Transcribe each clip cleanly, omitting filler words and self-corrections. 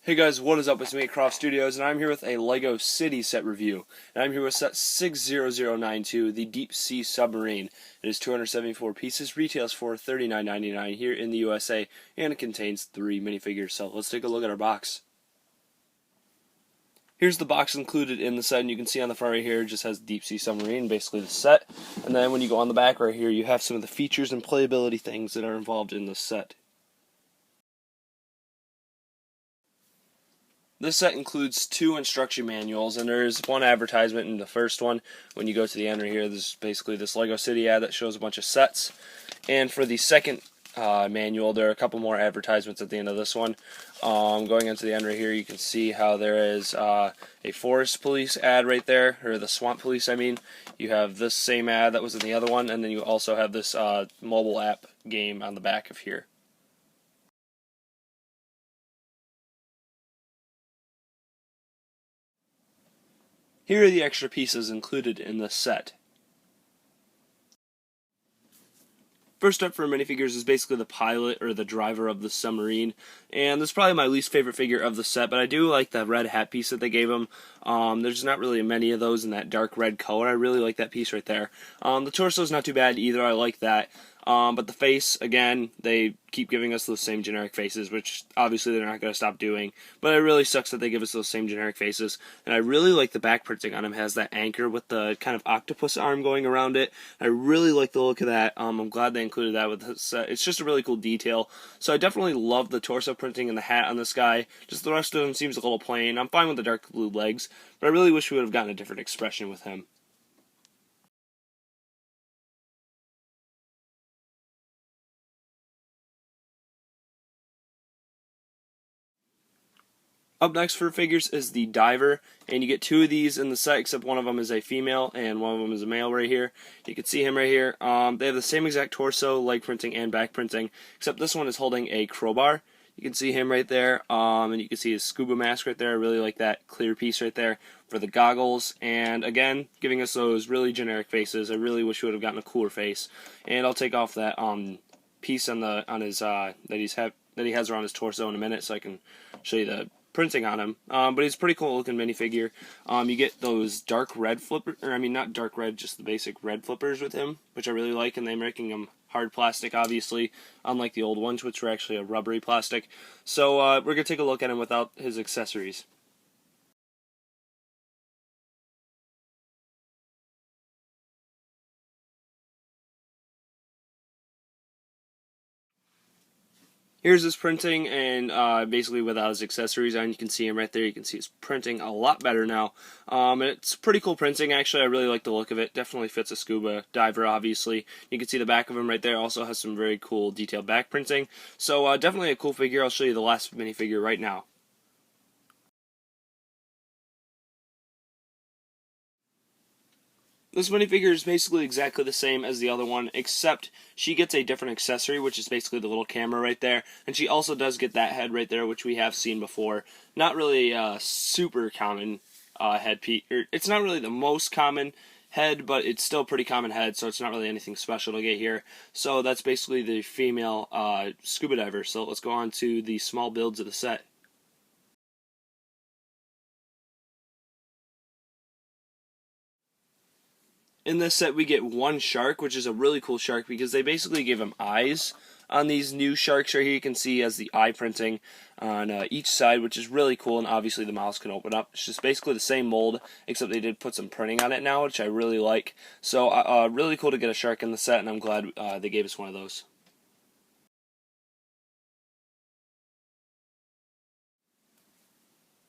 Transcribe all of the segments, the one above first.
Hey guys, what is up? It's me, Croft Studios, and I'm here with a LEGO City set review. And I'm here with set 60092, the Deep Sea Submarine. It is 274 pieces, retails for $39.99 here in the USA, and it contains 3 minifigures. So let's take a look at our box. Here's the box included in the set, and you can see on the front right here, it just has Deep Sea Submarine, basically the set. And then when you go on the back right here, you have some of the features and playability things that are involved in this set. This set includes 2 instruction manuals, and there's one advertisement in the first one. When you go to the end right here, there's basically this LEGO City ad that shows a bunch of sets. And for the second manual, there are a couple more advertisements at the end of this one. Going into the end right here, you can see how there is a forest police ad right there, or the swamp police, I mean. You have this same ad that was in the other one, and then you also have this mobile app game on the back of here. Here are the extra pieces included in this set. First up for minifigures is basically the pilot or the driver of the submarine, and this is probably my least favorite figure of the set, but I do like the red hat piece that they gave him. There's not really many of those in that dark red color. I really like that piece right there. The torso is not too bad either. I like that. But the face, again, they keep giving us those same generic faces, which obviously they're not going to stop doing. But it really sucks that they give us those same generic faces. And I really like the back printing on him. It has that anchor with the kind of octopus arm going around it. I really like the look of that. I'm glad they included that with this set. It's just a really cool detail. So I definitely love the torso printing and the hat on this guy. Just the rest of him seems a little plain. I'm fine with the dark blue legs, but I really wish we would have gotten a different expression with him. Up next for figures is the diver, and you get 2 of these in the set, except one of them is a female and one of them is a male right here. You can see him right here. They have the same exact torso, leg printing, and back printing, except this one is holding a crowbar. You can see him right there, and you can see his scuba mask right there. I really like that clear piece right there for the goggles, and again, giving us those really generic faces. I really wish we would have gotten a cooler face. And I'll take off that piece on his that he has around his torso in a minute, so I can show you the printing on him, but he's a pretty cool looking minifigure. You get those dark red flippers, or I mean not dark red, just the basic red flippers with him, which I really like, and they're making them hard plastic, obviously, unlike the old ones, which were actually a rubbery plastic. So we're going to take a look at him without his accessories. Here's his printing, and basically without his accessories on. You can see him right there. You can see his printing a lot better now. And it's pretty cool printing, actually. I really like the look of it. Definitely fits a scuba diver, obviously. You can see the back of him right there. Also has some very cool detailed back printing. So definitely a cool figure. I'll show you the last minifigure right now. This minifigure is basically exactly the same as the other one, except she gets a different accessory, which is basically the little camera right there. And she also does get that head right there, which we have seen before. Not really a super common head piece. It's not really the most common head, but it's still a pretty common head, so it's not really anything special to get here. So that's basically the female scuba diver. So let's go on to the small builds of the set. In this set, we get 1 shark, which is a really cool shark because they basically give him eyes on these new sharks right here. You can see as the eye printing on each side, which is really cool, and obviously the mouths can open up. It's just basically the same mold, except they did put some printing on it now, which I really like. So really cool to get a shark in the set, and I'm glad they gave us one of those.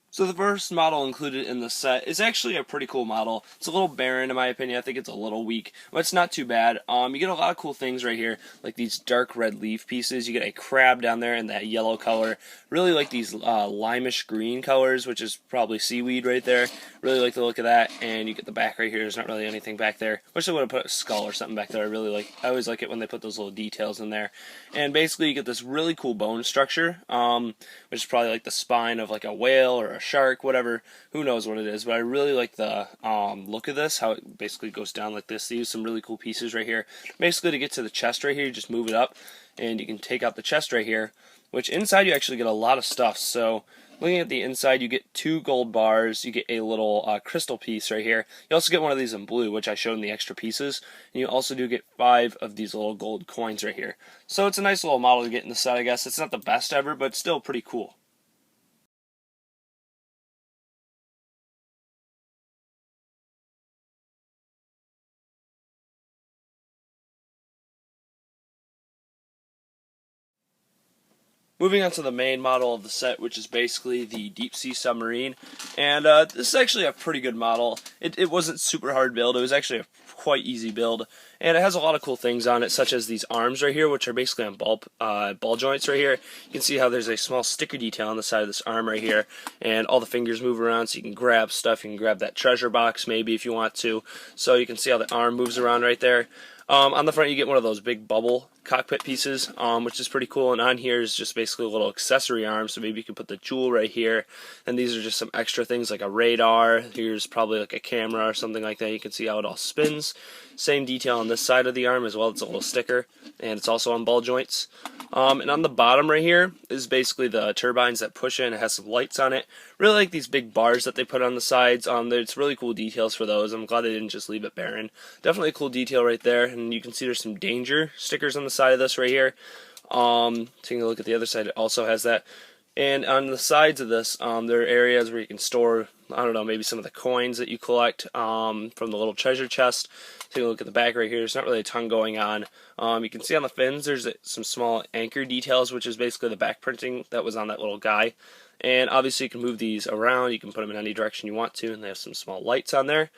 So the first model included in the set is actually a pretty cool model. It's a little barren in my opinion. I think it's a little weak, but it's not too bad. You get a lot of cool things right here, like these dark red leaf pieces. You get a crab down there in that yellow color. Really like these limish green colors, which is probably seaweed right there. Really like the look of that. And you get the back right here. There's not really anything back there. Wish they would have put a skull or something back there. I always like it when they put those little details in there. And basically you get this really cool bone structure, which is probably like the spine of like a whale or a shark, whatever, who knows what it is, but I really like the look of this, how it basically goes down like this. They use some really cool pieces right here. Basically to get to the chest right here, you just move it up, and you can take out the chest right here, which inside you actually get a lot of stuff. So Looking at the inside, you get 2 gold bars, you get a little crystal piece right here. You also get one of these in blue, which I showed in the extra pieces, and you also do get 5 of these little gold coins right here. So it's a nice little model to get in the set, I guess. It's not the best ever, but it's still pretty cool. Moving on to the main model of the set, which is basically the deep sea submarine, and this is actually a pretty good model. It wasn't super hard build, it was actually a quite easy build, and it has a lot of cool things on it, such as these arms right here, which are basically on ball joints right here. You can see how there's a small sticker detail on the side of this arm right here, and all the fingers move around, so you can grab stuff. You can grab that treasure box maybe if you want to, so you can see how the arm moves around right there. On the front you get one of those big bubble cockpit pieces, which is pretty cool, and on here is just basically a little accessory arm, so maybe you can put the jewel right here, and these are just some extra things like a radar. Here's probably like a camera or something like that. You can see how it all spins. Same detail on this side of the arm as well. It's a little sticker, and it's also on ball joints. And on the bottom right here is basically the turbines that push in. It has some lights on it. Really like these big bars that they put on the sides. It's really cool details for those. I'm glad they didn't just leave it barren. Definitely a cool detail right there. And you can see there's some danger stickers on the side of this right here. Taking a look at the other side, it also has that. And on the sides of this, there are areas where you can store, I don't know, maybe some of the coins that you collect from the little treasure chest. Take a look at the back right here. There's not really a ton going on. You can see on the fins there's some small anchor details, which is basically the back printing that was on that little guy. And obviously you can move these around. You can put them in any direction you want to, and they have some small lights on there.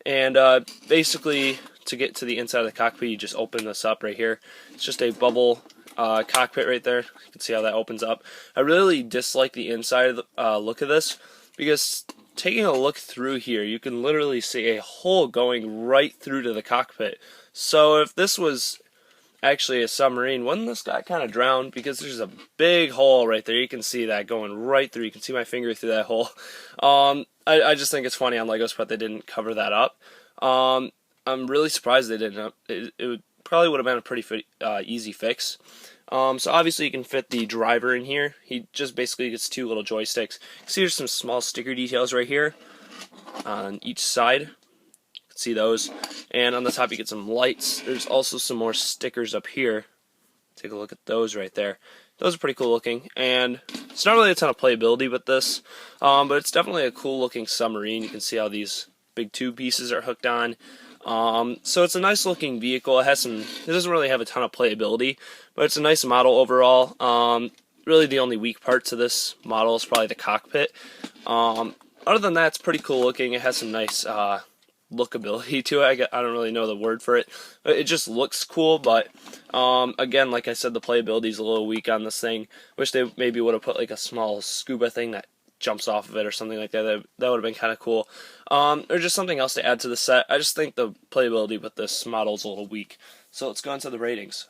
And basically, to get to the inside of the cockpit, you just open this up right here. It's just a bubble cockpit right there. You can see how that opens up. I really dislike the inside of the, look of this, because taking a look through here, you can literally see a hole going right through to the cockpit. So if this was actually a submarine, wouldn't this guy kind of drown? Because there's a big hole right there. You can see that going right through. You can see my finger through that hole. I just think it's funny on Legos, but they didn't cover that up. I'm really surprised they didn't. It probably would have been a pretty easy fix. So obviously you can fit the driver in here. He just basically gets 2 little joysticks. See, there's some small sticker details right here on each side. You can see those. And on the top you get some lights. There's also some more stickers up here. Take a look at those right there. Those are pretty cool looking, and it's not really a ton of playability with this, but it's definitely a cool looking submarine. You can see how these big tube pieces are hooked on. So it's a nice looking vehicle. It doesn't really have a ton of playability, but it's a nice model overall. Really the only weak parts of this model is probably the cockpit. Other than that, it's pretty cool looking. It has some nice lookability to it. I don't really know the word for it. It just looks cool, but again, like I said, the playability is a little weak on this thing. Wish they maybe would have put like a small scuba thing that jumps off of it or something like that. That would have been kind of cool. Or just something else to add to the set. I just think the playability with this model is a little weak. So let's go into the ratings.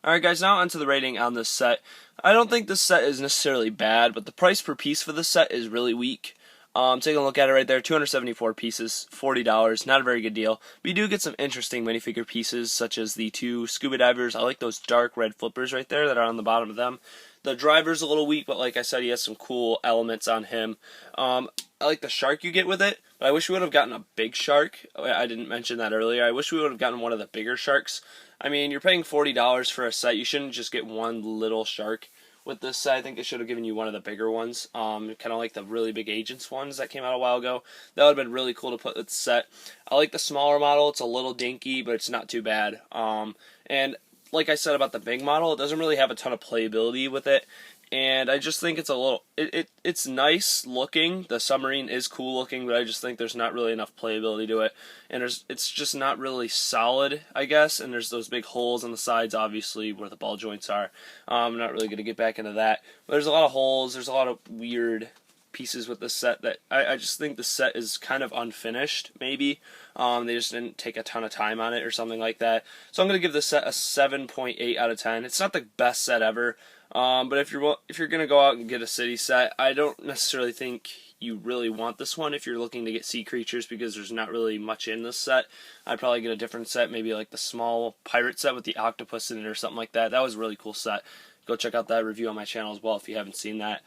Alright guys, now onto the rating on this set. I don't think this set is necessarily bad, but the price per piece for this set is really weak. Taking a look at it right there, 274 pieces, $40, not a very good deal. But you do get some interesting minifigure pieces, such as the 2 scuba divers. I like those dark red flippers right there that are on the bottom of them. The driver's a little weak, but like I said, he has some cool elements on him. I like the shark you get with it, but I wish we would have gotten a big shark. I didn't mention that earlier. I wish we would have gotten one of the bigger sharks. I mean, you're paying $40 for a set. You shouldn't just get one little shark with this set. I think they should have given you one of the bigger ones, kind of like the really big Agents ones that came out a while ago. That would have been really cool to put with the set. I like the smaller model. It's a little dinky, but it's not too bad. And like I said about the big model, it doesn't really have a ton of playability with it. And I just think it's a little, it's nice looking. The Submarine is cool looking, but I just think there's not really enough playability to it. And it's just not really solid, I guess. And there's those big holes on the sides, obviously, where the ball joints are. I'm not really going to get back into that. But there's a lot of holes. There's a lot of weird pieces with this set that I just think the set is kind of unfinished, maybe. They just didn't take a ton of time on it or something like that. So I'm going to give the set a 7.8 out of 10. It's not the best set ever. But if you're gonna go out and get a city set, I don't necessarily think you really want this one if you're looking to get sea creatures, because there's not really much in this set. I'd probably get a different set, maybe like the small pirate set with the octopus in it or something like that. That was a really cool set. Go check out that review on my channel as well if you haven't seen that.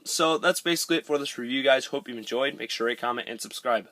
So that's basically it for this review, guys. Hope you enjoyed. Make sure to rate, comment, and subscribe.